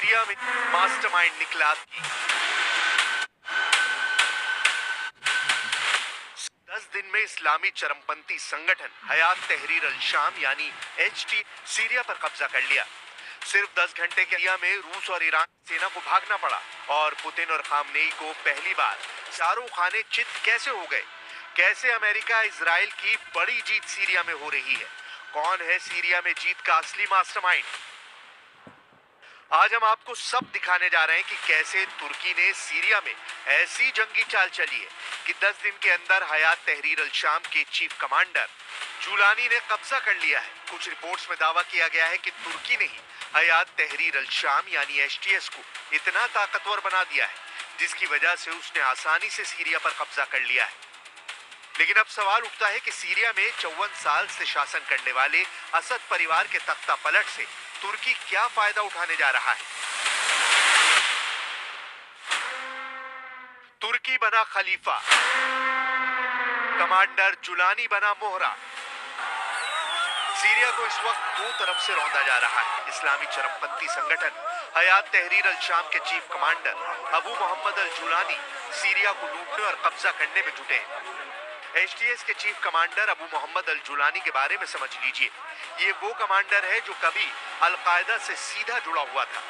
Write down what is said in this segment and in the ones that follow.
Syria में mastermind निकला। 10 दिन में इस्लामी चरमपंथी संगठन हयात तहरीर अल शाम यानी HT सीरिया पर कब्जा कर लिया। सिर्फ 10 घंटे के एरिया में रूस और ईरान सेना को भागना पड़ा और पुतिन और खामनेई को पहली बार चारों खाने चित कैसे हो गए। कैसे अमेरिका इजराइल की बड़ी जीत सीरिया में हो रही है। कौन है सीरिया में जीत का असली मास्टरमाइंड। आज हम आपको सब दिखाने जा रहे हैं कि कैसे तुर्की ने सीरिया में ऐसी जंगी चाल चली है कि 10 दिन के अंदर हयात तहरीर अल शाम के चीफ कमांडर जुलानी ने कब्जा कर लिया है। कुछ रिपोर्ट्स में दावा किया गया है कि तुर्की ने ही हयात तहरीर अल शाम यानी HTS को इतना ताकतवर बना दिया है जिसकी वजह से उसने आसानी से सीरिया पर कब्जा कर लिया है। लेकिन अब सवाल उठता है कि सीरिया में 54 साल से शासन करने वाले असद परिवार के तख्ता पलट से तुर्की क्या फायदा उठाने जा रहा है। तुर्की बना खलीफा, कमांडर जुलानी बना मोहरा। सीरिया को इस वक्त दो तरफ से रौंदा जा रहा है। इस्लामी चरमपंथी संगठन हयात तहरीर अल शाम के चीफ कमांडर अबू मोहम्मद अल जुलानी सीरिया को लूटने और कब्जा करने में जुटे हैं। HTS के चीफ कमांडर अबू मोहम्मद अल जुलानी के बारे में समझ लीजिए। ये वो कमांडर है जो कभी अल-कायदा से सीधा जुड़ा हुआ था,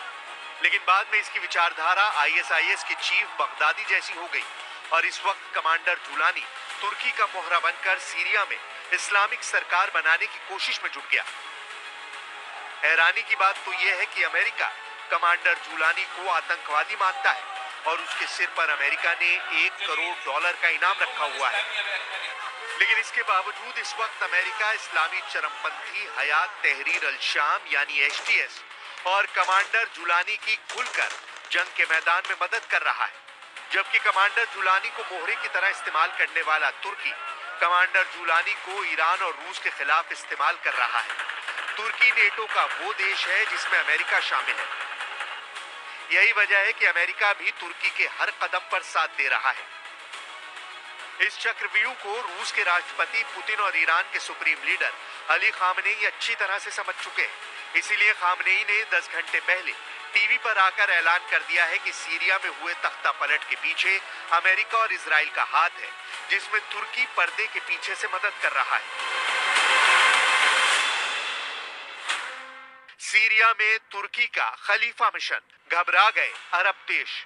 लेकिन बाद में इसकी विचारधारा ISIS की चीफ बगदादी जैसी हो गई और इस वक्त कमांडर जुलानी तुर्की का मोहरा बनकर सीरिया में इस्लामिक सरकार बनाने की कोशिश में जुट गया। हैरानी की बात तो यह है कि अमेरिका कमांडर जुलानी को आतंकवादी मानता है और उसके सिर पर अमेरिका ने $1 करोड़ का इनाम रखा हुआ है। लेकिन इसके बावजूद इस वक्त अमेरिका इस्लामी चरमपंथी हयात तहरीर अल शाम यानी HTS और कमांडर जुलानी की खुलकर जंग के मैदान में मदद कर रहा है, जबकि कमांडर जुलानी को मोहरे की तरह इस्तेमाल करने वाला तुर्की कमांडर जुलानी को ईरान और रूस के खिलाफ इस्तेमाल कर रहा है। तुर्की नेटो का वो देश है जिसमें अमेरिका शामिल है। यही वजह है कि अमेरिका भी तुर्की के हर कदम पर साथ दे रहा है। इस चक्रव्यूह को रूस के राष्ट्रपति पुतिन और ईरान के सुप्रीम लीडर अली खामनेई अच्छी तरह से समझ चुके हैं। इसीलिए खामनेई ने 10 घंटे पहले टीवी पर आकर ऐलान कर दिया है कि सीरिया में हुए तख्ता पलट के पीछे अमेरिका और इजराइल का हाथ है, जिसमें तुर्की पर्दे के पीछे से मदद कर रहा है। सीरिया में तुर्की का खलीफा मिशन, घबरा गए अरब देश।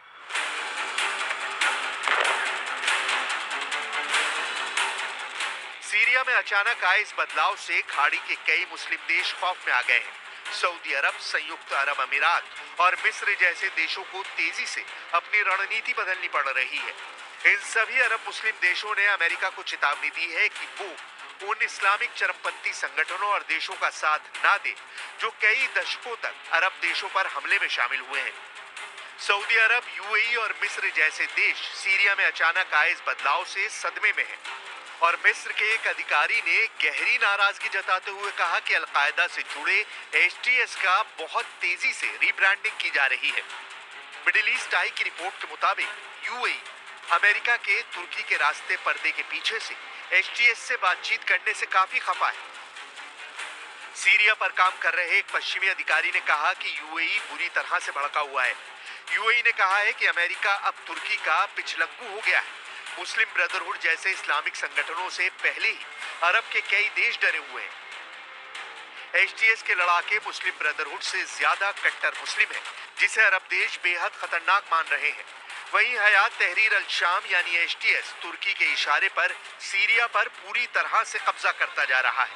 सीरिया में अचानक आए इस बदलाव से खाड़ी के कई मुस्लिम देश खौफ में आ गए हैं। सऊदी अरब, संयुक्त अरब अमीरात और मिस्र जैसे देशों को तेजी से अपनी रणनीति बदलनी पड़ रही है। इन सभी अरब मुस्लिम देशों ने अमेरिका को चेतावनी दी है कि वो उन इस्लामिक चरमपंथी संगठनों और देशों का साथ ना दे जो कई दशकों तक अरब देशों पर हमले में शामिल हुए हैं। सऊदी अरब, UAE और मिस्र जैसे देश सीरिया में अचानक आए इस बदलाव से सदमे में हैं और मिस्र के एक अधिकारी ने गहरी नाराजगी जताते हुए कहा कि अल-कायदा से जुड़े HTS का बहुत तेजी से रीब्रांडिंग की जा रही है। मिडिल ईस्ट आई की रिपोर्ट के मुताबिक UAE अमेरिका के तुर्की के रास्ते पर्दे के पीछे से HTS से बातचीत करने से काफी खफा है। सीरिया पर काम कर रहे एक पश्चिमी अधिकारी ने कहा कि UAE बुरी तरह से भड़का हुआ है। UAE ने कहा है कि अमेरिका अब तुर्की का पिछलग्गू हो गया है। मुस्लिम ब्रदरहुड जैसे इस्लामिक संगठनों से पहले ही अरब के कई देश डरे हुए हैं। HTS के लड़ाके मुस्लिम ब्रदरहुड से ज्यादा कट्टर मुस्लिम हैं, जिसे अरब देश बेहद खतरनाक मान रहे हैं। वहीं हयात तहरीर अल शाम यानी HTS तुर्की के इशारे पर सीरिया पर पूरी तरह से कब्जा करता जा रहा है।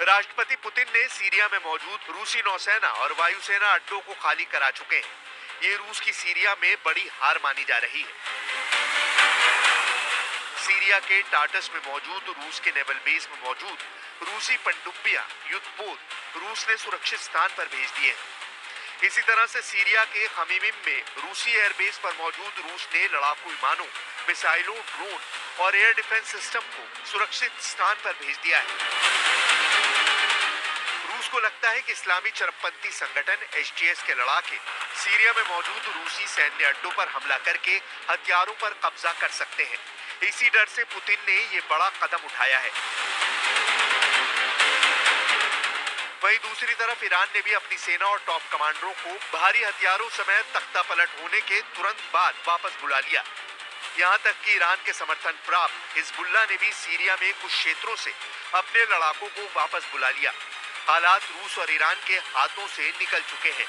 राष्ट्रपति पुतिन ने सीरिया में मौजूद रूसी नौसेना और वायुसेना अड्डों को खाली करा चुके हैं। ये रूस की सीरिया में बड़ी हार मानी जा रही है। सीरिया के टाटस में मौजूद रूस के नेवल बेस में मौजूद रूसी पनडुब्बियां युद्धपोत रूस ने सुरक्षित स्थान पर भेज दिए। इसी तरह से सीरिया के खमीमिम में रूसी एयरबेस पर मौजूद रूस ने लड़ाकू विमानों, मिसाइलों, ड्रोन और एयर डिफेंस सिस्टम को सुरक्षित स्थान पर भेज दिया है। रूस को लगता है कि इस्लामी चरमपंथी संगठन एचटीएस के लड़ाके सीरिया में मौजूद रूसी सैन्य अड्डों पर हमला करके हथियारों पर कब्जा कर सकते हैं। इसी डर से पुतिन ने ये बड़ा कदम उठाया है। वहीं दूसरी तरफ ईरान ने भी अपनी सेना और टॉप कमांडरों को भारी हथियारों समेत तख्तापलट होने के तुरंत बाद वापस बुला लिया। यहाँ तक कि ईरान के समर्थन प्राप्त हिजबुल्लाह ने भी सीरिया में कुछ क्षेत्रों से अपने लड़ाकों को वापस बुला लिया। हालात रूस और ईरान के हाथों से निकल चुके हैं।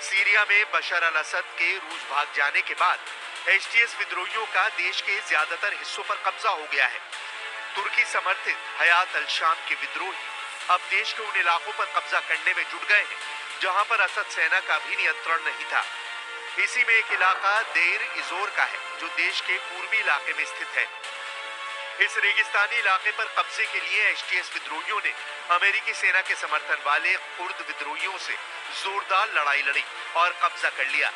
सीरिया में बशर अल असद के रूस भाग जाने के बाद एचटीएस विद्रोहियों का देश के ज्यादातर हिस्सों पर कब्जा हो गया है। तुर्की समर्थित हयात अल शाम के विद्रोही अब देश के उन इलाकों पर कब्जा करने में जुट गए हैं जहां पर असद सेना का भी नियंत्रण नहीं था। इसी में एक इलाका देर इजोर का है जो देश के पूर्वी इलाके में स्थित है। इस रेगिस्तानी इलाके पर कब्जे के लिए एचटीएस विद्रोहियों ने अमेरिकी सेना के समर्थन वाले कुर्द विद्रोहियों से जोरदार लड़ाई लड़ी और कब्जा कर लिया।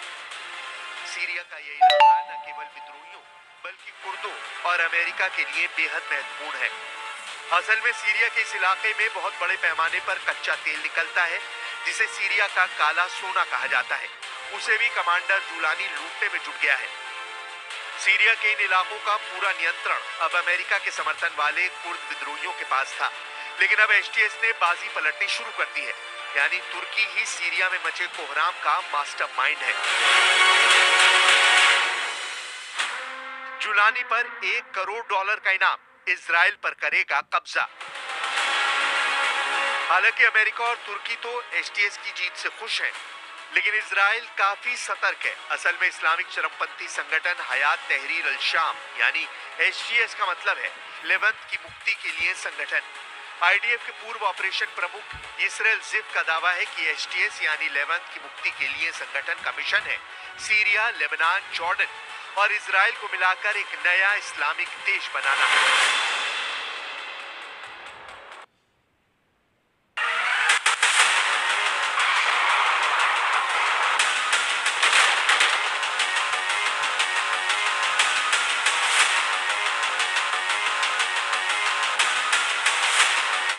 सीरिया का यह इलाका न केवल विद्रोहियों बल्कि कुर्दों और अमेरिका के लिए बेहद महत्वपूर्ण है। असल में सीरिया के इस इलाके में बहुत बड़े पैमाने पर कच्चा तेल निकलता है जिसे सीरिया का काला सोना कहा जाता है। उसे भी कमांडर जुलानी लूटने में जुट गया है। सीरिया के इन इलाकों का पूरा नियंत्रण अब अमेरिका के समर्थन वाले कुर्द विद्रोहियों के पास था, लेकिन अब एचटीएस ने बाजी पलटनी शुरू कर दी है। यानी तुर्की ही सीरिया में मचे कोहराम का मास्टरमाइंड है। जुलानी पर $1 करोड़ का इनाम, इजराइल पर करेगा कब्जा। हालांकि अमेरिका और तुर्की तो एचटीएस की जीत से खुश हैं, लेकिन इजराइल काफी सतर्क है। असल में इस्लामिक चरमपंथी संगठन हयात तहरीर अल शाम यानी एचटीएस का मतलब है लेवंत की मुक्ति के लिए संगठन। आईडीएफ के पूर्व ऑपरेशन प्रमुख इसराइल जिफ का दावा है कि एचटीएस यानी लेवंत की मुक्ति के लिए संगठन का मिशन है सीरिया, लेबनान, जॉर्डन और इजराइल को मिलाकर एक नया इस्लामिक देश बनाना।